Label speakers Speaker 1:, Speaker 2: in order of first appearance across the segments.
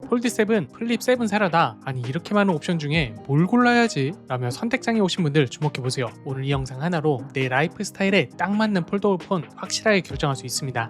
Speaker 1: 폴드 7, 플립 7 사려다. 아니 이렇게 많은 옵션 중에 뭘 골라야지? 라며 선택장에 오신 분들 주목해보세요. 오늘 이 영상 하나로 내 라이프 스타일에 딱 맞는 폴더블 폰 확실하게 결정할 수 있습니다.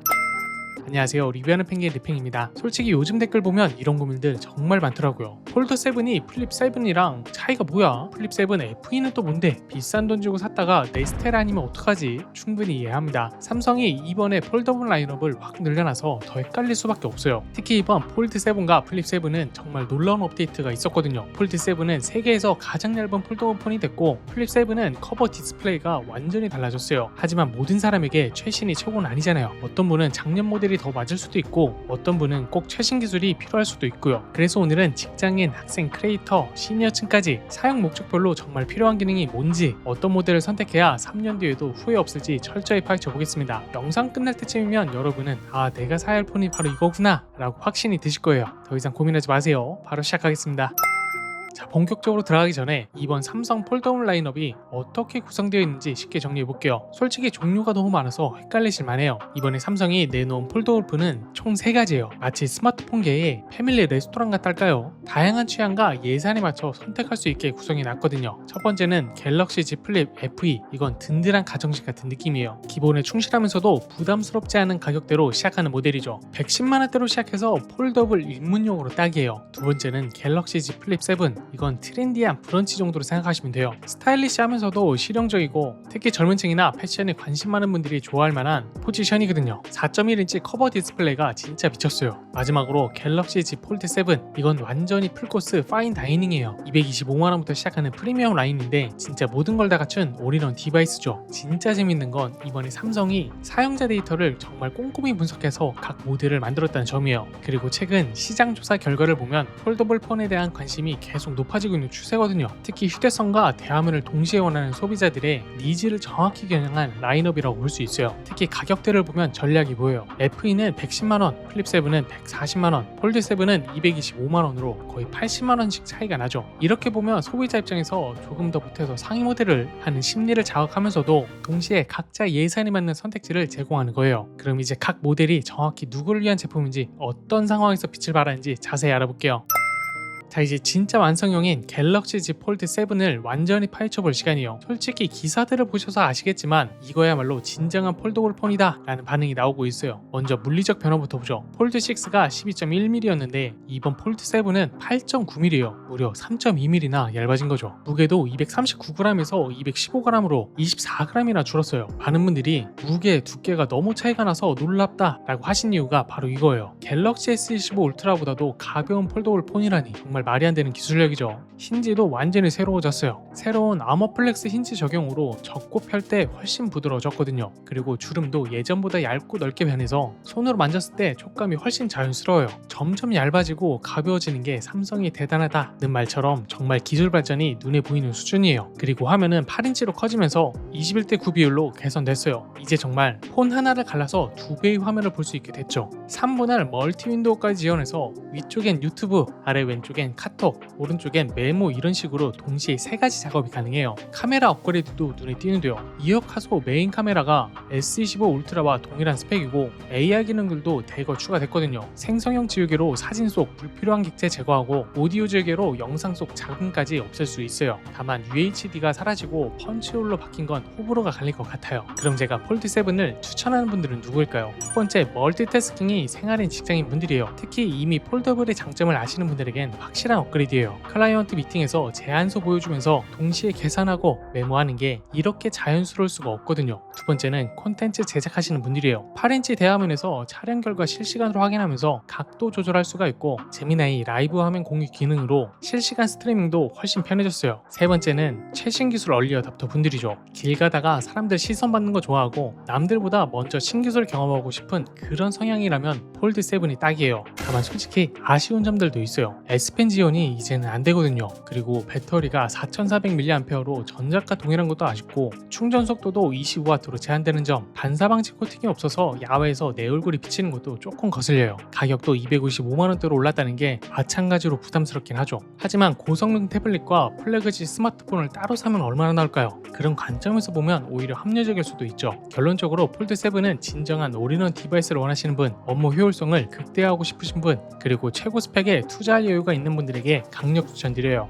Speaker 1: 안녕하세요, 리뷰하는 펭귄 리팽입니다. 솔직히 요즘 댓글 보면 이런 고민들 정말 많더라고요. 폴더 7이 플립 7이랑 차이가 뭐야? 플립 7 FE는 또 뭔데? 비싼 돈 주고 샀다가 내 스타일 아니면 어떡하지? 충분히 이해합니다. 삼성이 이번에 폴더블 라인업을 확 늘려놔서 더 헷갈릴 수밖에 없어요. 특히 이번 폴드 7과 플립 7은 정말 놀라운 업데이트가 있었거든요. 폴드 7은 세계에서 가장 얇은 폴더블 폰이 됐고, 플립 7은 커버 디스플레이가 완전히 달라졌어요. 하지만 모든 사람에게 최신이 최고는 아니잖아요. 어떤 분은 작년 모델이 더 맞을 수도 있고, 어떤 분은 꼭 최신 기술이 필요할 수도 있고요. 그래서 오늘은 직장인, 학생, 크리에이터, 시니어층까지 사용 목적별로 정말 필요한 기능이 뭔지, 어떤 모델을 선택해야 3년 뒤에도 후회 없을지 철저히 파헤쳐 보겠습니다. 영상 끝날 때쯤이면 여러분은 아, 내가 사야 할 폰이 바로 이거구나 라고 확신이 드실 거예요. 더 이상 고민하지 마세요. 바로 시작하겠습니다. 자, 본격적으로 들어가기 전에 이번 삼성 폴더블 라인업이 어떻게 구성되어 있는지 쉽게 정리해 볼게요. 솔직히 종류가 너무 많아서 헷갈리실 만해요. 이번에 삼성이 내놓은 폴더블 폰은 총 3가지예요. 마치 스마트폰계의 패밀리 레스토랑 같달까요? 다양한 취향과 예산에 맞춰 선택할 수 있게 구성이 났거든요. 첫 번째는 갤럭시 Z 플립 FE. 이건 든든한 가정식 같은 느낌이에요. 기본에 충실하면서도 부담스럽지 않은 가격대로 시작하는 모델이죠. 110만원대로 시작해서 폴더블 입문용으로 딱이에요. 두 번째는 갤럭시 Z 플립 7. 이건 트렌디한 브런치 정도로 생각하시면 돼요. 스타일리시하면서도 실용적이고, 특히 젊은 층이나 패션에 관심 많은 분들이 좋아할 만한 포지션이거든요. 4.1인치 커버 디스플레이가 진짜 미쳤어요. 마지막으로 갤럭시 Z 폴드 7. 이건 완전히 풀코스 파인 다이닝이에요. 225만원부터 시작하는 프리미엄 라인인데 진짜 모든 걸 다 갖춘 올인원 디바이스죠. 진짜 재밌는 건 이번에 삼성이 사용자 데이터를 정말 꼼꼼히 분석해서 각 모델을 만들었다는 점이에요. 그리고 최근 시장 조사 결과를 보면 폴더블 폰에 대한 관심이 계속 높아지고 있는 추세거든요. 특히 휴대성과 대화면을 동시에 원하는 소비자들의 니즈를 정확히 겨냥한 라인업이라고 볼 수 있어요. 특히 가격대를 보면 전략이 보여요. FE는 110만원, 플립 7은 140만원, 폴드 7은 225만원으로 거의 80만원씩 차이가 나죠. 이렇게 보면 소비자 입장에서 조금 더 보태서 상위 모델을 하는 심리를 자극하면서도 동시에 각자 예산에 맞는 선택지를 제공하는 거예요. 그럼 이제 각 모델이 정확히 누구를 위한 제품인지, 어떤 상황에서 빛을 발하는지 자세히 알아볼게요. 자, 이제 진짜 완성형인 갤럭시 Z 폴드 7을 완전히 파헤쳐볼 시간이에요. 솔직히 기사들을 보셔서 아시겠지만 이거야말로 진정한 폴더블 폰이다 라는 반응이 나오고 있어요. 먼저 물리적 변화부터 보죠. 폴드 6가 12.1mm였는데 이번 폴드 7은 8.9mm예요. 무려 3.2mm나 얇아진 거죠. 무게도 239g에서 215g으로 24g이나 줄었어요. 많은 분들이 무게, 두께가 너무 차이가 나서 놀랍다 라고 하신 이유가 바로 이거예요. 갤럭시 S25 울트라보다도 가벼운 폴더블 폰이라니 정말 말이 안 되는 기술력이죠. 힌지도 완전히 새로워졌어요. 새로운 아머플렉스 힌지 적용으로 접고 펼 때 훨씬 부드러워졌거든요. 그리고 주름도 예전보다 얇고 넓게 변해서 손으로 만졌을 때 촉감이 훨씬 자연스러워요. 점점 얇아지고 가벼워지는 게 삼성이 대단하다는 말처럼 정말 기술 발전이 눈에 보이는 수준이에요. 그리고 화면은 8인치로 커지면서 21대 9 비율로 개선됐어요. 이제 정말 폰 하나를 갈라서 2배의 화면을 볼 수 있게 됐죠. 3분할 멀티 윈도우까지 지원해서 위쪽엔 유튜브, 아래 왼쪽엔 카톡, 오른쪽엔 메모, 이런 식으로 동시에 3가지 작업이 가능해요. 카메라 업그레이드도 눈에 띄는데요. 이어카소 메인 카메라가 S25 울트라와 동일한 스펙이고 AR 기능들도 대거 추가됐거든요. 생성형 지우개로 사진 속 불필요한 객체 제거하고 오디오 지우개로 영상 속 자금까지 없앨 수 있어요. 다만 UHD가 사라지고 펀치홀로 바뀐 건 호불호가 갈릴 것 같아요. 그럼 제가 폴드 7을 추천하는 분들은 누구일까요? 첫 번째, 멀티태스킹이 생활인 직장인 분들이에요. 특히 이미 폴더블의 장점을 아시는 분들에겐 확실한 업그레이드예요. 클라이언트 미팅에서 제안서 보여주면서 동시에 계산하고 메모하는 게 이렇게 자연스러울 수가 없거든요. 두 번째는 콘텐츠 제작하시는 분들이에요. 8인치 대화면에서 촬영 결과 실시간으로 확인하면서 각도 조절할 수가 있고, 제미나이 라이브 화면 공유 기능으로 실시간 스트리밍도 훨씬 편해졌어요. 세 번째는 최신 기술 얼리 어답터 분들이죠. 길 가다가 사람들 시선 받는 거 좋아하고 남들보다 먼저 신기술 경험하고 싶은 그런 성향이라면 폴드 7이 딱이에요. 다만 솔직히 아쉬운 점들도 있어요. S펜 온라인 지원이 이제는 안 되거든요. 그리고 배터리가 4400mAh로 전작과 동일한 것도 아쉽고 충전 속도도 25W로 제한되는 점, 반사 방지 코팅이 없어서 야외에서 내 얼굴이 비치는 것도 조금 거슬려요. 가격도 255만원대로 올랐다는 게 마찬가지로 부담스럽긴 하죠. 하지만 고성능 태블릿과 플래그십 스마트폰을 따로 사면 얼마나 나올까요? 그런 관점에서 보면 오히려 합리적일 수도 있죠. 결론적으로 폴드7은 진정한 올인원 디바이스를 원하시는 분, 업무 효율성을 극대화하고 싶으신 분, 그리고 최고 스펙에 투자할 여유가 있는 분들에게 강력 추천드려요.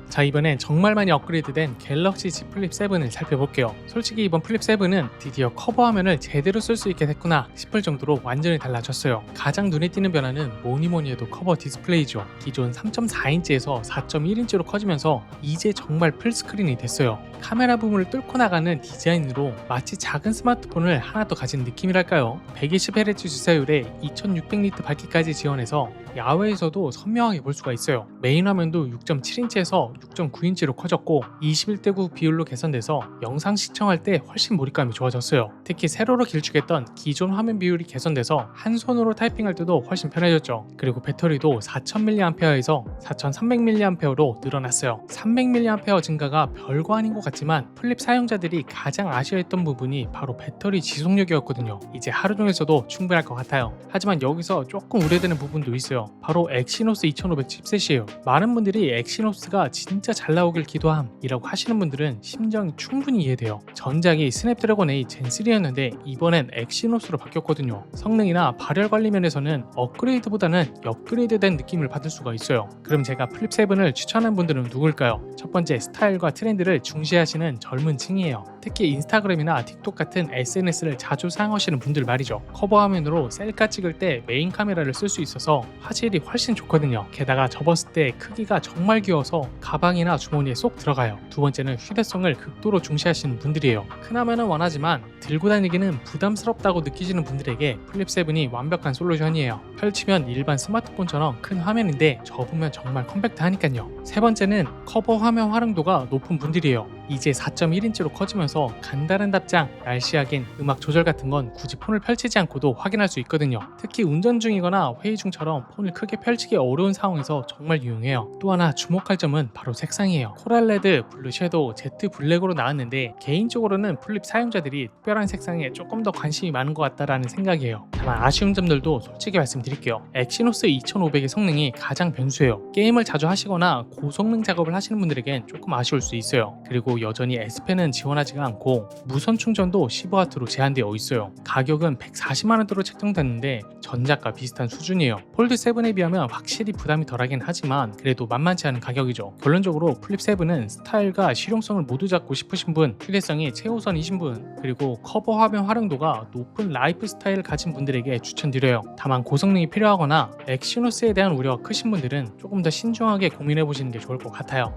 Speaker 1: 자, 이번엔 정말 많이 업그레이드된 갤럭시 Z 플립 7을 살펴볼게요. 솔직히 이번 플립 7은 드디어 커버 화면을 제대로 쓸 수 있게 됐구나 싶을 정도로 완전히 달라졌어요. 가장 눈에 띄는 변화는 뭐니뭐니 해도 커버 디스플레이죠. 기존 3.4인치에서 4.1인치로 커지면서 이제 정말 풀스크린이 됐어요. 카메라 부분을 뚫고 나가는 디자인으로 마치 작은 스마트폰을 하나 더 가진 느낌이랄까요. 120Hz 주사율에 2600니트 밝기까지 지원해서 야외에서도 선명하게 볼 수가 있어요. 메인 화면도 6.7인치에서 6.9인치로 커졌고 21대9 비율로 개선돼서 영상 시청할 때 훨씬 몰입감이 좋아졌어요. 특히 세로로 길쭉했던 기존 화면 비율이 개선돼서 한 손으로 타이핑할 때도 훨씬 편해졌죠. 그리고 배터리도 4000mAh에서 4300mAh로 늘어났어요. 300mAh 증가가 별거 아닌 것 같지만 플립 사용자들이 가장 아쉬워했던 부분이 바로 배터리 지속력이었거든요. 이제 하루 종일 써도 충분할 것 같아요. 하지만 여기서 조금 우려되는 부분도 있어요. 바로 엑시노스 2500 칩셋이에요. 많은 분들이 엑시노스가 진짜 잘 나오길 기도함 이라고 하시는 분들은 심정이 충분히 이해돼요. 전작이 스냅드래곤 8 젠3였는데 이번엔 엑시노스로 바뀌었거든요. 성능이나 발열 관리 면에서는 업그레이드보다는 업그레이드된 느낌을 받을 수가 있어요. 그럼 제가 플립 7을 추천한 분들은 누굴까요? 첫 번째, 스타일과 트렌드를 중시하시는 젊은 층이에요. 특히 인스타그램이나 틱톡 같은 SNS를 자주 사용하시는 분들 말이죠. 커버 화면으로 셀카 찍을 때 메인 카메라를 쓸 수 있어서 화질이 훨씬 좋거든요. 게다가 접었을 때 크기가 정말 귀여워서 가방이나 주머니에 쏙 들어가요. 두 번째는 휴대성을 극도로 중시하시는 분들이에요. 큰 화면은 원하지만 들고 다니기는 부담스럽다고 느끼시는 분들에게 플립 7이 완벽한 솔루션이에요. 펼치면 일반 스마트폰처럼 큰 화면인데 접으면 정말 컴팩트하니까요. 세 번째는 커버 화면 활용도가 높은 분들이에요. 이제 4.1인치로 커지면서 간단한 답장, 날씨 확인, 음악 조절 같은 건 굳이 폰을 펼치지 않고도 확인할 수 있거든요. 특히 운전 중이거나 회의 중처럼 폰을 크게 펼치기 어려운 상황에서 정말 유용해요. 또 하나 주목할 점은 바로 색상이에요. 코랄 레드, 블루 섀도우, 제트 블랙으로 나왔는데 개인적으로는 플립 사용자들이 특별한 색상에 조금 더 관심이 많은 것 같다라는 생각이에요. 다만 아쉬운 점들도 솔직히 말씀드릴게요. 엑시노스 2500의 성능이 가장 변수예요. 게임을 자주 하시거나 고성능 작업을 하시는 분들에겐 조금 아쉬울 수 있어요. 그리고 여전히 S펜은 지원하지가 않고 무선 충전도 15W로 제한되어 있어요. 가격은 140만원대로 책정됐는데 전작과 비슷한 수준이에요. 폴드 7에 비하면 확실히 부담이 덜하긴 하지만 그래도 만만치 않은 가격이죠. 결론적으로 플립 7은 스타일과 실용성을 모두 잡고 싶으신 분, 휴대성이 최우선이신 분, 그리고 커버 화면 활용도가 높은 라이프 스타일을 가진 분들에게 추천드려요. 다만 고성능이 필요하거나 엑시노스에 대한 우려가 크신 분들은 조금 더 신중하게 고민해보시는 게 좋을 것 같아요.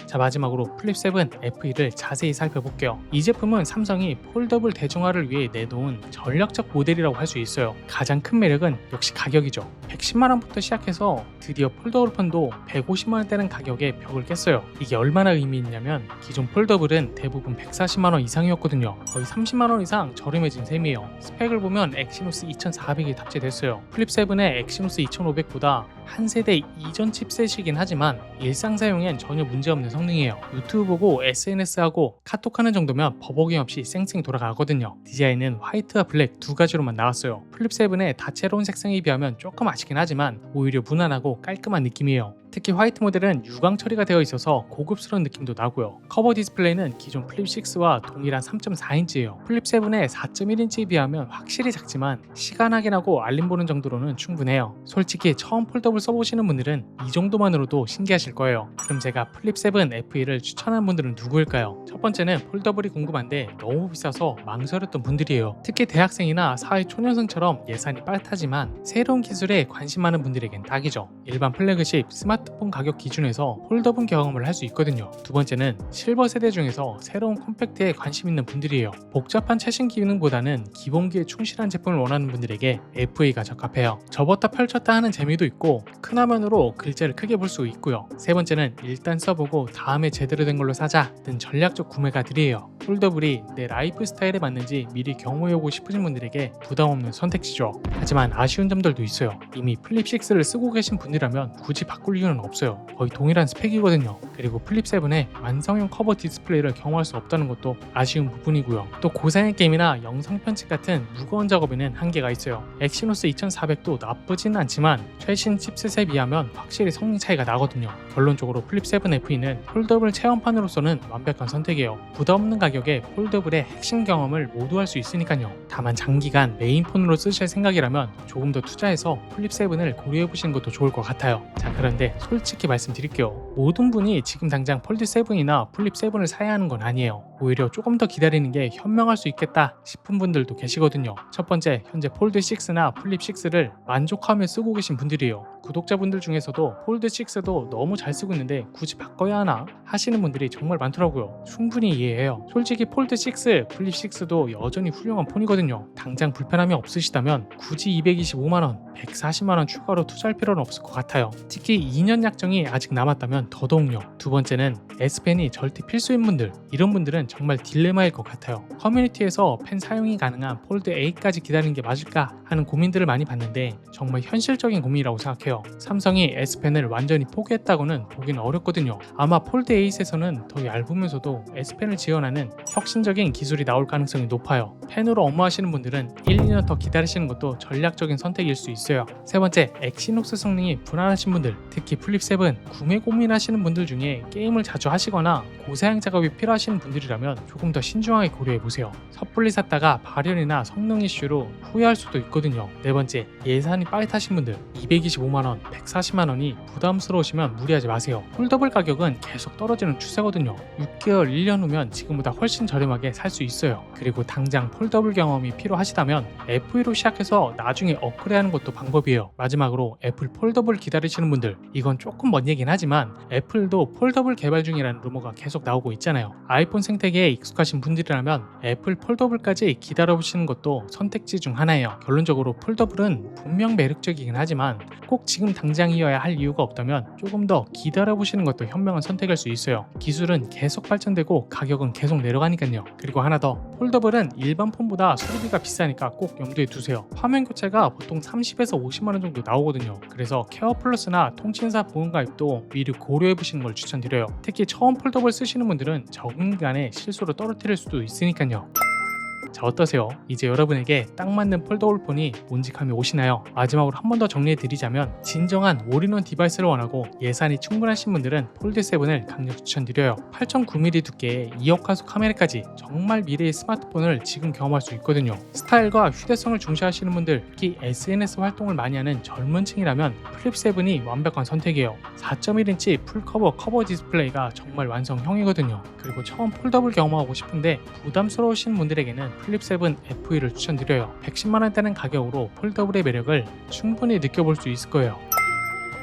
Speaker 1: 자, 마지막으로 플립 7 FE를 자세히 살펴볼게요. 이 제품은 삼성이 폴더블 대중화를 위해 내놓은 전략적 모델이라고 할 수 있어요. 가장 큰 매력은 역시 가격이죠. 110만원부터 시작해서 드디어 폴더블 폰도 150만원대는 가격에 벽을 깼어요. 이게 얼마나 의미 있냐면 기존 폴더블은 대부분 140만원 이상이었거든요. 거의 30만원 이상 저렴해진 셈이에요. 스펙을 보면 엑시노스 2400이 탑재됐어요. 플립 7의 엑시노스 2500보다 한 세대 이전 칩셋이긴 하지만 일상 사용엔 전혀 문제없는 성능이에요. 유튜브 보고 SNS하고 카톡하는 정도면 버벅임 없이 쌩쌩 돌아가거든요. 디자인은 화이트와 블랙 두 가지로만 나왔어요. 플립 7의 다채로운 색상에 비하면 조금 아쉽긴 하지만 오히려 무난하고 깔끔한 느낌이에요. 특히 화이트 모델은 유광 처리가 되어 있어서 고급스러운 느낌도 나고요. 커버 디스플레이는 기존 플립 6와 동일한 3.4인치예요. 플립 7의 4.1인치에 비하면 확실히 작지만 시간 확인하고 알림 보는 정도로는 충분해요. 솔직히 처음 폴더블 써보시는 분들은 이 정도만으로도 신기하실 거예요. 그럼 제가 플립 7 FE를 추천한 분들은 누구일까요? 첫 번째는 폴더블이 궁금한데 너무 비싸서 망설였던 분들이에요. 특히 대학생이나 사회 초년생처럼 예산이 빠듯하지만 새로운 기술에 관심 많은 분들에겐 딱이죠. 일반 플래그십, 스마트 스마트폰 가격 기준에서 폴더블 경험을 할 수 있거든요. 두 번째는 실버 세대 중에서 새로운 컴팩트에 관심 있는 분들이에요. 복잡한 최신 기능보다는 기본기에 충실한 제품을 원하는 분들에게 FA가 적합해요. 접었다 펼쳤다 하는 재미도 있고 큰 화면으로 글자를 크게 볼 수 있고요. 세 번째는 일단 써보고 다음에 제대로 된 걸로 사자 등 전략적 구매가들이에요. 폴더블이 내 라이프 스타일에 맞는지 미리 경험해보고 싶으신 분들에게 부담 없는 선택지죠. 하지만 아쉬운 점들도 있어요. 이미 플립 6를 쓰고 계신 분이라면 굳이 바꿀 이유는 없어요. 거의 동일한 스펙이거든요. 그리고 플립 7의 완성형 커버 디스플레이를 경험할 수 없다는 것도 아쉬운 부분이고요. 또 고사양 게임이나 영상 편집 같은 무거운 작업에는 한계가 있어요. 엑시노스 2400도 나쁘지는 않지만 최신 칩셋에 비하면 확실히 성능 차이가 나거든요. 결론적으로 플립 7 FE는 폴더블 체험판으로서는 완벽한 선택이에요. 부담 없는 가격에 폴더블의 핵심 경험을 모두 할 수 있으니까요. 다만 장기간 메인폰으로 쓰실 생각이라면 조금 더 투자해서 플립 7을 고려해보시는 것도 좋을 것 같아요. 자, 그런데 솔직히 말씀드릴게요. 모든 분이 지금 당장 폴드 7이나 플립 7을 사야 하는 건 아니에요. 오히려 조금 더 기다리는 게 현명할 수 있겠다 싶은 분들도 계시거든요. 첫 번째, 현재 폴드 6나 플립 6를 만족하며 쓰고 계신 분들이에요. 구독자분들 중에서도 폴드 6도 너무 잘 쓰고 있는데 굳이 바꿔야 하나 하시는 분들이 정말 많더라고요. 충분히 이해해요. 솔직히 폴드 6, 플립 6도 여전히 훌륭한 폰이거든요. 당장 불편함이 없으시다면 굳이 225만원, 140만원 추가로 투자할 필요는 없을 것 같아요. 특히 2년 약정이 아직 남았다면 더더욱요. 두 번째는 S펜이 절대 필수인 분들, 이런 분들은 정말 딜레마일 것 같아요. 커뮤니티에서 펜 사용이 가능한 폴드 8까지 기다리는 게 맞을까 하는 고민들을 많이 봤는데 정말 현실적인 고민이라고 생각해요. 삼성이 S펜을 완전히 포기했다고는 보기는 어렵거든요. 아마 폴드 8에서는 더 얇으면서도 S펜을 지원하는 혁신적인 기술이 나올 가능성이 높아요. 펜으로 업무하시는 분들은 1, 2년 더 기다리시는 것도 전략적인 선택일 수 있어요. 세 번째, 엑시녹스 성능이 불안하신 분들, 특히 플립 7 구매 고민하시는 분들 중에 게임을 자주 하시거나 고사양 작업이 필요하신 분들이라면 조금 더 신중하게 고려해보세요. 섣불리 샀다가 발열이나 성능 이슈로 후회할 수도 있거든요. 네 번째, 예산이 빠릿하신 분들, 225만원, 140만원이 부담스러우시면 무리하지 마세요. 폴더블 가격은 계속 떨어지는 추세거든요. 6개월, 1년 후면 지금보다 훨씬 저렴하게 살 수 있어요. 그리고 당장 폴더블 경험이 필요하시다면 FE로 시작해서 나중에 업그레이드하는 것도 방법이에요. 마지막으로 애플 폴더블 기다리시는 분들, 이건 조금 먼 얘긴 하지만 애플도 폴더블 개발 중이라는 루머가 계속 나오고 있잖아요. 아이폰 생태계에 익숙하신 분들이라면 애플 폴더블까지 기다려보시는 것도 선택지 중 하나예요. 결론적으로 폴더블은 분명 매력적이긴 하지만 꼭 지금 당장이어야 할 이유가 없다면 조금 더 기다려보시는 것도 현명한 선택일 수 있어요. 기술은 계속 발전되고 가격은 계속 내려가니까요. 그리고 하나 더, 폴더블은 일반 폰보다 소비가 비싸니까 꼭 염두에 두세요. 화면 교체가 보통 30에서 50만원 정도 나오거든요. 그래서 케어 플러스나 통신사 보험 가입도 미리 고려해보시는 걸 추천드려요. 특히 처음 폴더블 쓰시는 분들은 적응 기간에 실수로 떨어뜨릴 수도 있으니까요. 자, 어떠세요? 이제 여러분에게 딱 맞는 폴더블 폰이 뭔지 감이 오시나요? 마지막으로 한 번 더 정리해드리자면 진정한 올인원 디바이스를 원하고 예산이 충분하신 분들은 폴드 7을 강력 추천드려요. 8.9mm 두께의 2억 화소 카메라까지 정말 미래의 스마트폰을 지금 경험할 수 있거든요. 스타일과 휴대성을 중시하시는 분들, 특히 SNS 활동을 많이 하는 젊은 층이라면 플립 7이 완벽한 선택이에요. 4.1인치 풀커버 커버 디스플레이가 정말 완성형이거든요. 그리고 처음 폴더블 경험하고 싶은데 부담스러우신 분들에게는 플립 7 FE를 추천드려요. 110만원대는 가격으로 폴더블의 매력을 충분히 느껴볼 수 있을 거예요.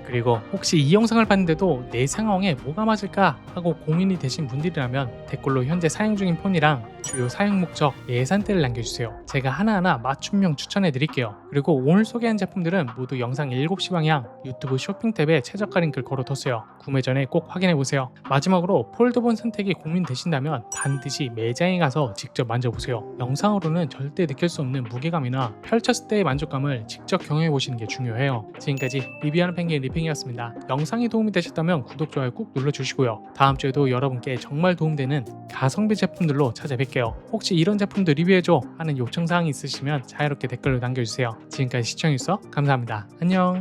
Speaker 1: 그리고 혹시 이 영상을 봤는데도 내 상황에 뭐가 맞을까 하고 고민이 되신 분들이라면 댓글로 현재 사용 중인 폰이랑 주요 사용 목적, 예산대를 남겨주세요. 제가 하나하나 맞춤형 추천해 드릴게요. 그리고 오늘 소개한 제품들은 모두 영상 7시 방향 유튜브 쇼핑 탭에 최저가 링크를 걸어뒀어요. 구매 전에 꼭 확인해 보세요. 마지막으로 폴드폰 선택이 고민되신다면 반드시 매장에 가서 직접 만져보세요. 영상으로는 절대 느낄 수 없는 무게감이나 펼쳤을 때의 만족감을 직접 경험해 보시는 게 중요해요. 지금까지 리뷰하는 펭귄 리핑이었습니다. 영상이 도움이 되셨다면 구독, 좋아요 꾹 눌러주시고요. 다음 주에도 여러분께 정말 도움되는 가성비 제품들로 찾아뵐게요. 혹시 이런 제품도 리뷰해줘 하는 요청사항이 있으시면 자유롭게 댓글로 남겨주세요. 지금까지 시청해주셔서 감사합니다. 안녕.